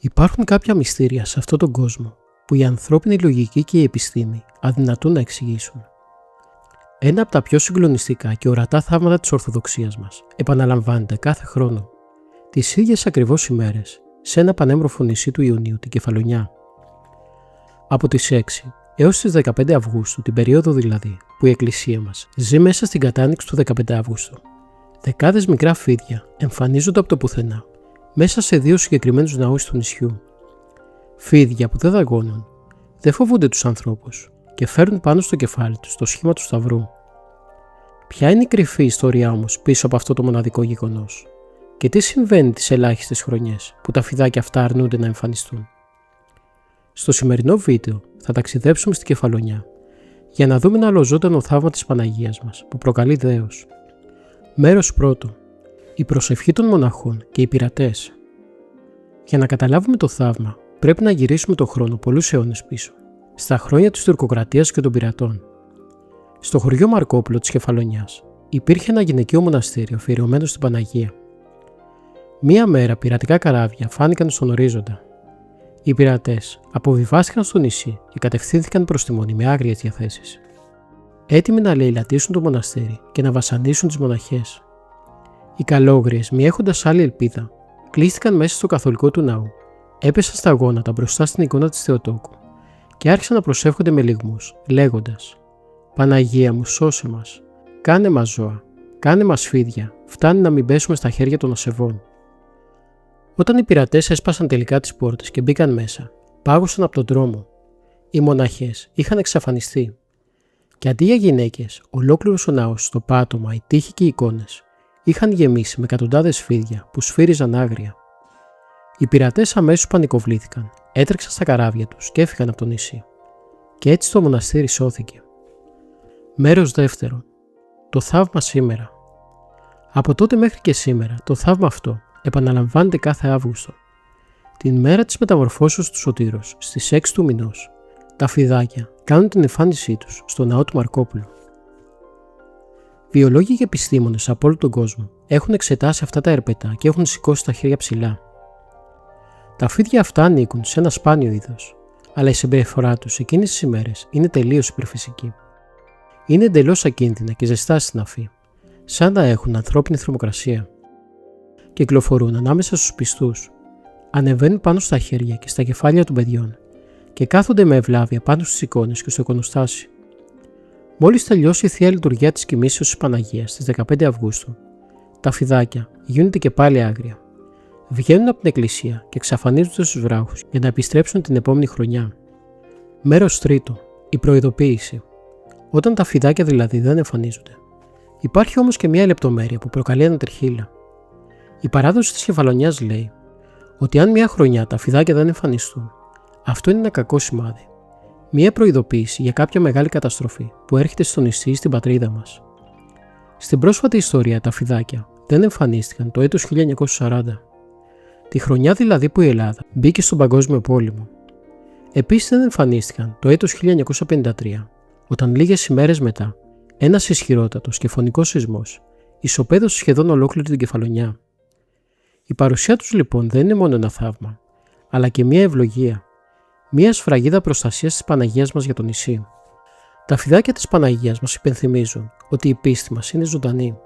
Υπάρχουν κάποια μυστήρια σε αυτόν τον κόσμο που η ανθρώπινη λογική και η επιστήμη αδυνατούν να εξηγήσουν. Ένα από τα πιο συγκλονιστικά και ορατά θαύματα της Ορθοδοξίας μας επαναλαμβάνεται κάθε χρόνο, τις ίδιες ακριβώς ημέρες, σε ένα πανέμορφο νησί του Ιουνίου, την Κεφαλονιά. Από τις 6 έως τις 15 Αυγούστου, την περίοδο δηλαδή που η Εκκλησία μας ζει μέσα στην κατάνοιξη του 15 Αύγουστου, δεκάδες μικρά φίδια εμφανίζονται από το πουθενά μέσα σε δύο συγκεκριμένους ναούς του νησιού. Φίδια που δεν δαγκώνουν, δεν φοβούνται τους ανθρώπους και φέρνουν πάνω στο κεφάλι τους το σχήμα του σταυρού. Ποια είναι η κρυφή ιστορία όμως πίσω από αυτό το μοναδικό γεγονός και τι συμβαίνει τις ελάχιστες χρονιές που τα φιδάκια αυτά αρνούνται να εμφανιστούν? Στο σημερινό βίντεο θα ταξιδέψουμε στην Κεφαλονιά για να δούμε ένα αλλοζώντανο θαύμα της Παναγίας μας που προκαλεί δέος. Μέρος πρώτο. Η προσευχή των μοναχών και οι πειρατές. Για να καταλάβουμε το θαύμα, πρέπει να γυρίσουμε τον χρόνο πολλούς αιώνες πίσω, στα χρόνια της τουρκοκρατίας και των πειρατών. Στο χωριό Μαρκόπουλο της Κεφαλονιάς υπήρχε ένα γυναικείο μοναστήριο αφιερωμένο στην Παναγία. Μία μέρα πειρατικά καράβια φάνηκαν στον ορίζοντα. Οι πειρατές αποβιβάστηκαν στο νησί και κατευθύνθηκαν προς τη Μονή με άγριες διαθέσεις, έτοιμοι να λαιλατίσουν το μοναστήρι και να βασανίσουν τις μοναχές. Οι καλόγριες, μη έχοντας άλλη ελπίδα, κλείστηκαν μέσα στο καθολικό του ναού, έπεσαν στα γόνατα μπροστά στην εικόνα της Θεοτόκου και άρχισαν να προσεύχονται με λυγμούς, λέγοντας: «Παναγία μου, σώσε μας, κάνε μας ζώα, κάνε μας φίδια, φτάνει να μην πέσουμε στα χέρια των ασεβών». Όταν οι πειρατές έσπασαν τελικά τις πόρτες και μπήκαν μέσα, πάγωσαν από τον δρόμο. Οι μοναχές είχαν εξαφανιστεί. Και αντί για γυναίκες, ολόκληρος ο ναός, το πάτωμα, οι τοίχοι και οι εικόνες είχαν γεμίσει με εκατοντάδες φίδια που σφύριζαν άγρια. Οι πειρατές αμέσως πανικοβλήθηκαν, έτρεξαν στα καράβια τους και έφυγαν από το νησί. Και έτσι το μοναστήρι σώθηκε. Μέρος δεύτερο. Το θαύμα σήμερα. Από τότε μέχρι και σήμερα, το θαύμα αυτό επαναλαμβάνεται κάθε Αύγουστο. Την μέρα της μεταμορφώσεως του Σωτήρος, στις 6 του μηνός, τα φιδάκια κάνουν την εμφάνισή τους στο ναό του Μαρκόπουλου. Βιολόγοι και επιστήμονες από όλο τον κόσμο έχουν εξετάσει αυτά τα ερπετά και έχουν σηκώσει τα χέρια ψηλά. Τα φίδια αυτά ανήκουν σε ένα σπάνιο είδος, αλλά η συμπεριφορά τους εκείνες τις ημέρες είναι τελείως υπερφυσική. Είναι εντελώς ακίνδυνα και ζεστά στην αφή, σαν να έχουν ανθρώπινη θερμοκρασία. Κυκλοφορούν ανάμεσα στους πιστούς, ανεβαίνουν πάνω στα χέρια και στα κεφάλια των παιδιών και κάθονται με ευλάβεια πάνω στις εικόνες και στο εικονοστάσι. Μόλις τελειώσει η θεία λειτουργία της κοιμήσεως της Παναγίας στις 15 Αυγούστου, τα φιδάκια γίνονται και πάλι άγρια. Βγαίνουν από την εκκλησία και εξαφανίζονται στους βράχους για να επιστρέψουν την επόμενη χρονιά. Μέρος τρίτο. Η προειδοποίηση. Όταν τα φιδάκια δηλαδή δεν εμφανίζονται. Υπάρχει όμως και μια λεπτομέρεια που προκαλεί ανατριχύλα. Η παράδοση της Κεφαλονιάς λέει ότι αν μια χρονιά τα φιδάκια δεν εμφανιστούν, αυτό είναι ένα κακό σημάδι. Μια προειδοποίηση για κάποια μεγάλη καταστροφή που έρχεται στο νησί στην πατρίδα μας. Στην πρόσφατη ιστορία τα φιδάκια δεν εμφανίστηκαν το έτος 1940, τη χρονιά δηλαδή που η Ελλάδα μπήκε στον Παγκόσμιο Πόλεμο. Επίσης δεν εμφανίστηκαν το έτος 1953, όταν λίγες ημέρες μετά ένας ισχυρότατος και φωνικός σεισμός ισοπαίδωσε σχεδόν ολόκληρη την Κεφαλονιά. Η παρουσία τους λοιπόν δεν είναι μόνο ένα θαύμα, αλλά και μια ευλογία, μια σφραγίδα προστασίας της Παναγίας μας για το νησί. Τα φιδάκια της Παναγίας μας υπενθυμίζουν ότι η πίστη μας είναι ζωντανή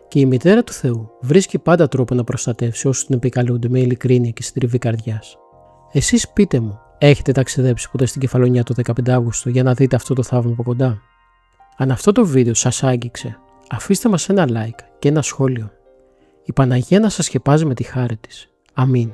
και η Μητέρα του Θεού βρίσκει πάντα τρόπο να προστατεύσει όσους την επικαλούνται με ειλικρίνεια και συντριβή καρδιάς. Εσείς πείτε μου, έχετε ταξιδέψει ποτέ στην Κεφαλονιά το 15 Αύγουστο για να δείτε αυτό το θαύμα από κοντά? Αν αυτό το βίντεο σας άγγιξε, αφήστε μας ένα like και ένα σχόλιο. Η Παναγία να σας σκεπάζει με τη χάρη της. Αμήν.